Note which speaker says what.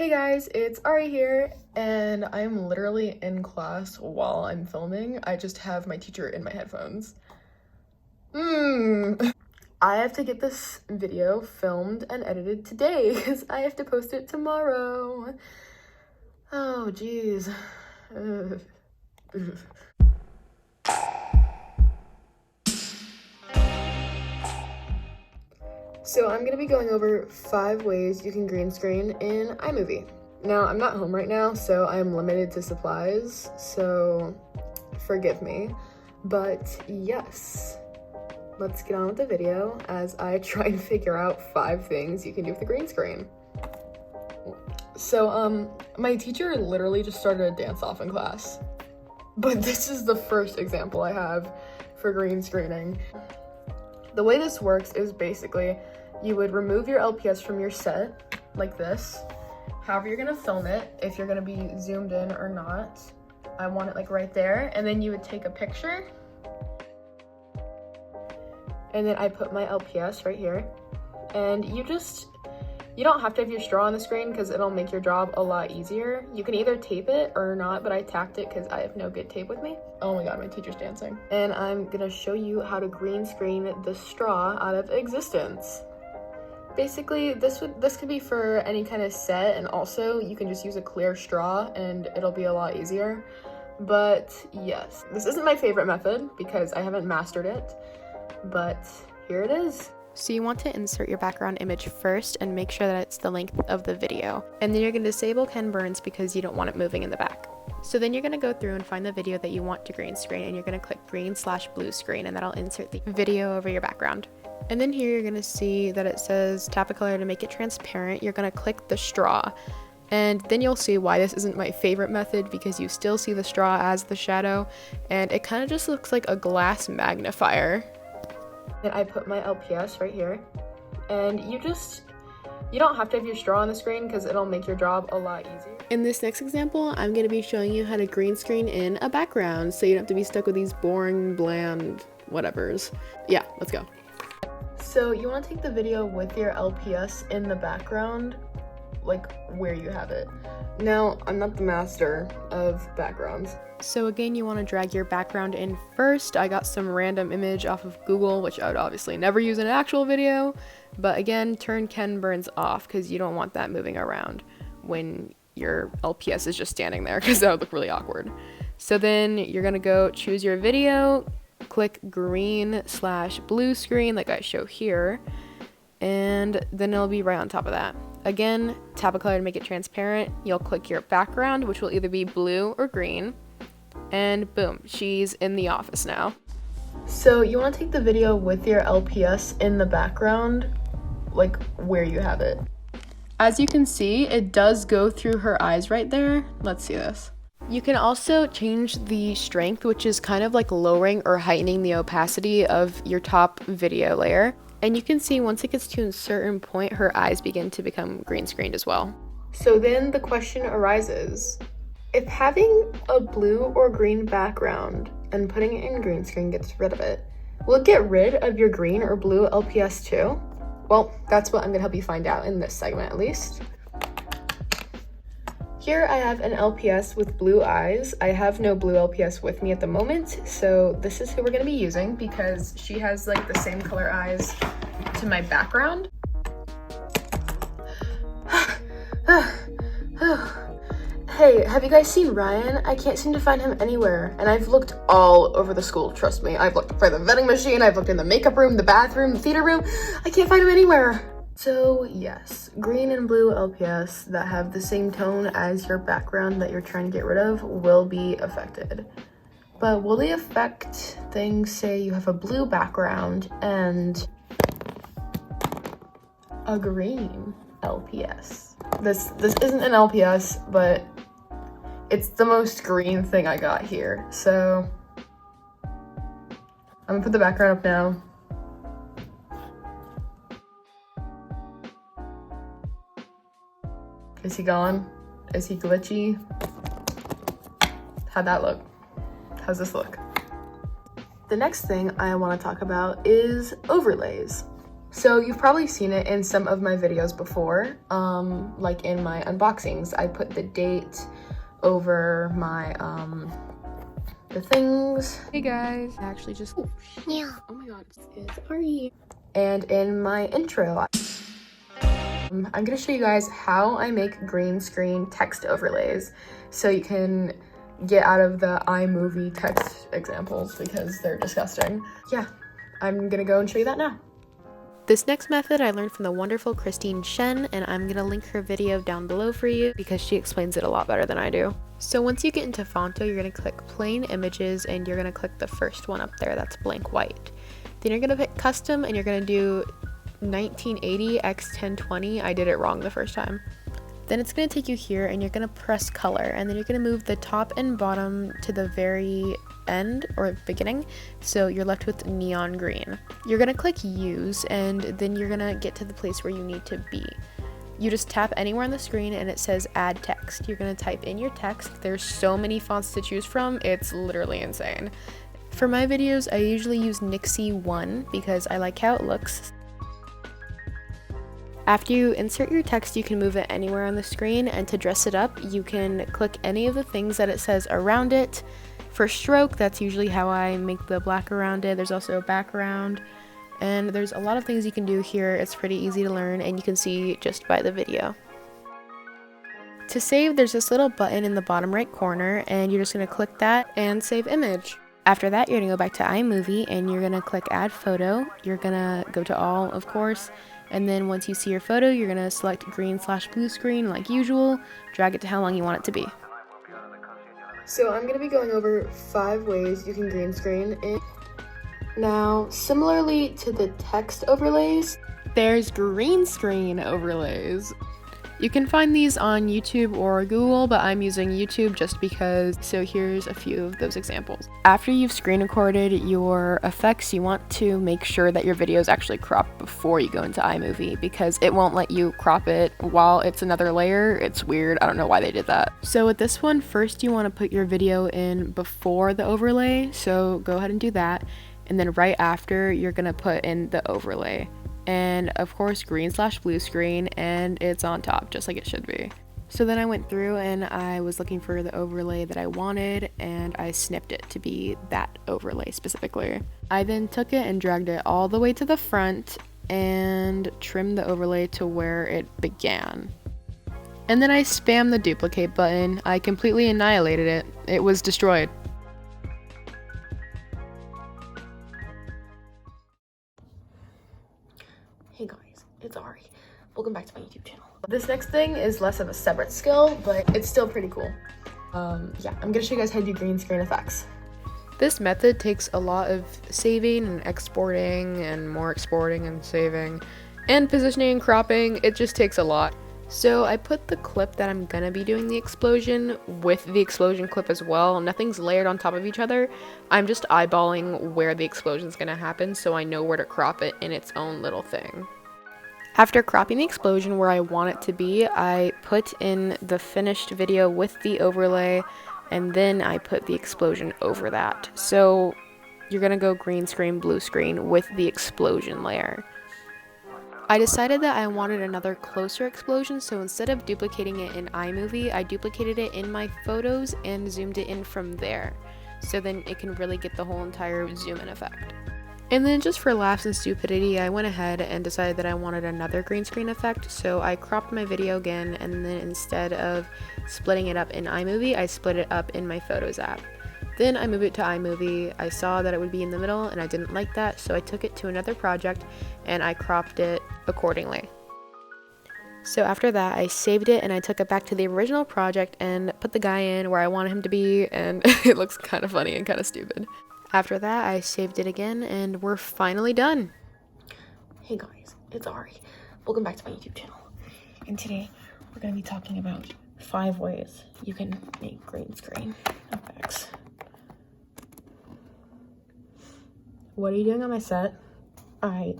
Speaker 1: Hey guys, it's Ari here, and I'm literally in class while I'm filming. I just have my teacher in my headphones. I have to get this video filmed and edited today because I have to post it tomorrow. Oh, geez. So I'm gonna be going over 5 ways you can green screen in iMovie. Now, I'm not home right now, so I'm limited to supplies, so forgive me. But yes, let's get on with the video as I try and figure out 5 things you can do with the green screen. So, my teacher literally just started a dance-off in class, but this is the first example I have for green screening. The way this works is basically you would remove your LPS from your set like this. However you're gonna film it, if you're gonna be zoomed in or not. I want it like right there, and then you would take a picture. And then I put my LPS right here. And you don't have to have your straw on the screen because it'll make your job a lot easier. You can either tape it or not, but I tacked it because I have no good tape with me. Oh my god, my teacher's dancing. And I'm gonna show you how to green screen the straw out of existence. Basically, this could be for any kind of set, and also you can just use a clear straw and it'll be a lot easier. But yes, this isn't my favorite method because I haven't mastered it, but here it is.
Speaker 2: So you want to insert your background image first and make sure that it's the length of the video. And then you're going to disable Ken Burns because you don't want it moving in the back. So then you're going to go through and find the video that you want to green screen, and you're going to click green/blue screen, and that'll insert the video over your background. And then here you're going to see that it says tap a color to make it transparent. You're going to click the straw. And then you'll see why this isn't my favorite method, because you still see the straw as the shadow, and it kind of just looks like a glass magnifier.
Speaker 1: And I put my LPS right here, and you don't have to have your straw on the screen because it'll make your job a lot easier.
Speaker 2: In this next example, I'm going to be showing you how to green screen in a background so you don't have to be stuck with these boring, bland whatevers. Yeah, let's go.
Speaker 1: So you want to take the video with your LPS in the background, like where you have it. Now, I'm not the master of backgrounds.
Speaker 2: So again, you want to drag your background in first. I got some random image off of Google, which I would obviously never use in an actual video. But again, turn Ken Burns off because you don't want that moving around when your LPS is just standing there, because that would look really awkward. So then you're going to go choose your video, click green/blue screen like I show here, and then it'll be right on top of that. Again, tap a color to make it transparent. You'll click your background, which will either be blue or green. And boom, she's in the office now.
Speaker 1: So you want to take the video with your LPS in the background, like where you have it. As you can see, it does go through her eyes right there. Let's see this.
Speaker 2: You can also change the strength, which is kind of like lowering or heightening the opacity of your top video layer. And you can see once it gets to a certain point, her eyes begin to become green screened as well.
Speaker 1: So then the question arises, if having a blue or green background and putting it in green screen gets rid of it, will it get rid of your green or blue LPS too? Well, that's what I'm gonna help you find out in this segment at least. Here I have an LPS with blue eyes. I have no blue LPS with me at the moment, so this is who we're gonna be using because she has like the same color eyes to my background. Hey, have you guys seen Ryan? I can't seem to find him anywhere, and I've looked all over the school, trust me. I've looked for the vending machine, I've looked in the makeup room, the bathroom, the theater room. I can't find him anywhere. So yes, green and blue LPS that have the same tone as your background that you're trying to get rid of will be affected. But will they affect things, say you have a blue background and a green LPS? This isn't an LPS, but it's the most green thing I got here. So I'm gonna put the background up now. Is he gone? Is he glitchy? How'd that look? How's this look? The next thing I want to talk about is overlays. So you've probably seen it in some of my videos before, like in my unboxings. I put the date over my the things.
Speaker 2: Hey guys, I actually just
Speaker 3: Yeah.
Speaker 2: oh my god, it's Ari.
Speaker 1: And in my intro, I'm gonna show you guys how I make green screen text overlays so you can get out of the iMovie text examples because they're disgusting. Yeah, I'm gonna go and show you that now.
Speaker 2: This next method I learned from the wonderful Christine Shen, and I'm going to link her video down below for you because she explains it a lot better than I do. So once you get into Fonto, you're going to click Plain Images, and you're going to click the first one up there that's blank white. Then you're going to pick Custom, and you're going to do 1980 x 1020. I did it wrong the first time. Then it's going to take you here, and you're going to press Color, and then you're going to move the top and bottom to the very end or beginning, so you're left with neon green. You're going to click Use, and then you're going to get to the place where you need to be. You just tap anywhere on the screen and it says Add Text. You're going to type in your text. There's so many fonts to choose from, it's literally insane. For my videos, I usually use Nixie 1 because I like how it looks. After you insert your text, you can move it anywhere on the screen, and to dress it up, you can click any of the things that it says around it. For stroke, that's usually how I make the black around it. There's also a background, and there's a lot of things you can do here. It's pretty easy to learn, and you can see just by the video. To save, there's this little button in the bottom right corner, and you're just going to click that and save image. After that, you're going to go back to iMovie, and you're going to click Add Photo. You're going to go to All, of course, and then once you see your photo, you're going to select green/blue screen like usual, drag it to how long you want it to be.
Speaker 1: So I'm going to be going over 5 ways you can green screen in. Now, similarly to the text overlays,
Speaker 2: there's green screen overlays. You can find these on YouTube or Google, but I'm using YouTube just because. So here's a few of those examples. After you've screen recorded your effects, you want to make sure that your video is actually cropped before you go into iMovie because it won't let you crop it while it's another layer. It's weird. I don't know why they did that. So with this one, first you want to put your video in before the overlay. So go ahead and do that. And then right after, you're going to put in the overlay. And of course green/blue screen, and it's on top just like it should be. So then I went through and I was looking for the overlay that I wanted, and I snipped it to be that overlay specifically. I then took it and dragged it all the way to the front and trimmed the overlay to where it began. And then I spammed the duplicate button. I completely annihilated it. It was destroyed.
Speaker 1: hey guys, it's Ari. Welcome back to my YouTube channel. This next thing is less of a separate skill, but it's still pretty cool. Yeah, I'm gonna show you guys how to do green screen effects.
Speaker 2: This method takes a lot of saving and exporting and more exporting and saving and positioning and cropping. It just takes a lot. So I put the clip that I'm gonna be doing the explosion with the explosion clip as well. Nothing's layered on top of each other. I'm just eyeballing where the explosion's gonna happen so I know where to crop it in its own little thing. After cropping the explosion where I want it to be, I put in the finished video with the overlay, and then I put the explosion over that. So you're gonna go green screen, blue screen with the explosion layer. I decided that I wanted another closer explosion, so instead of duplicating it in iMovie, I duplicated it in my photos and zoomed it in from there. So then it can really get the whole entire zoom in effect. And then just for laughs and stupidity, I went ahead and decided that I wanted another green screen effect, so I cropped my video again, and then instead of splitting it up in iMovie, I split it up in my Photos app. Then I moved it to iMovie. I saw that it would be in the middle and I didn't like that, so I took it to another project and I cropped it accordingly. So after that, I saved it and I took it back to the original project and put the guy in where I wanted him to be, and it looks kind of funny and kind of stupid. After that, I saved it again and we're finally done.
Speaker 1: Hey guys, it's Ari. Welcome back to my YouTube channel. And today we're going to be talking about 5 ways you can make green screen effects. What are you doing on my set? I